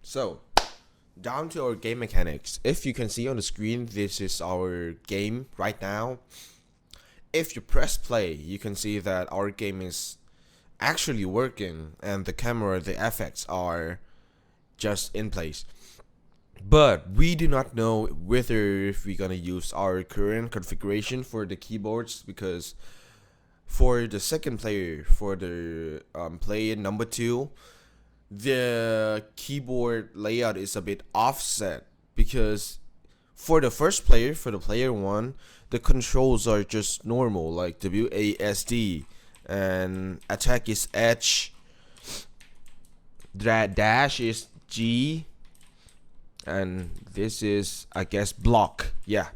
So, down to our game mechanics. If you can see on the screen, this is our game right now. If you press play, you can see that our game is actually working and the camera, the effects are just in place. But we do not know whether if we're gonna use our current configuration for the keyboards, because for the second player, for the player number 2, the keyboard layout is a bit offset, because for the first player, for the player 1, the controls are just normal, like WASD, and attack is H, dash is G, and this is, I guess, block. Yeah,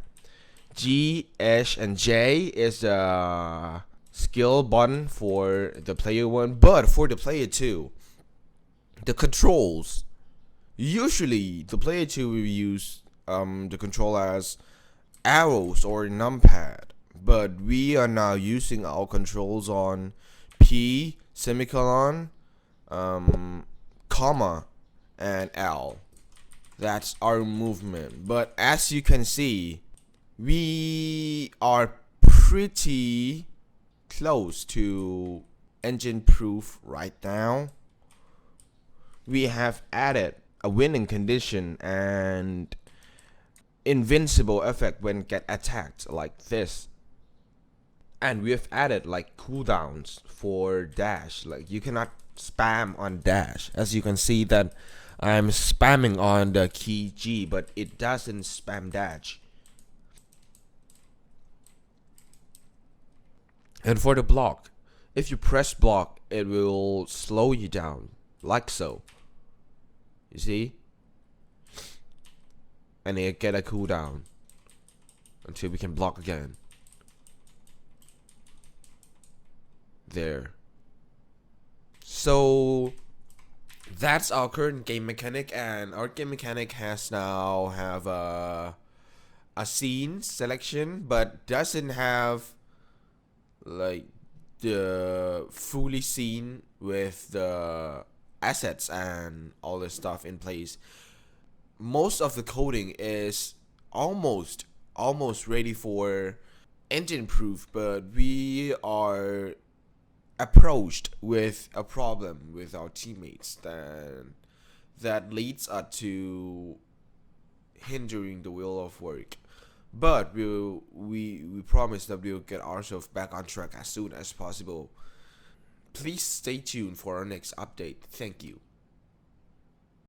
G, H, and J is the skill button for the player 1, but for the player 2, the controls, usually the player 2 will use the control as arrows or numpad, but we are now using our controls on P, semicolon, comma, and L. That's our movement. But as you can see, we are pretty close to engine proof right now. We have added a winning condition and invincible effect when get attacked, like this. And we have added like cooldowns for dash, like you cannot spam on dash. As you can see that I'm spamming on the key G, but it doesn't spam dash. And for the block, if you press block, it will slow you down, like so. You see? And it get a cooldown until we can block again. There. So that's our current game mechanic, and our game mechanic has now have a scene selection, but doesn't have like the fully scene with the assets and all this stuff in place. Most of the coding is almost ready for engine proof, but we are approached with a problem with our teammates that leads us to hindering the wheel of work. But we promise that we'll get ourselves back on track as soon as possible. Please stay tuned for our next update. Thank you.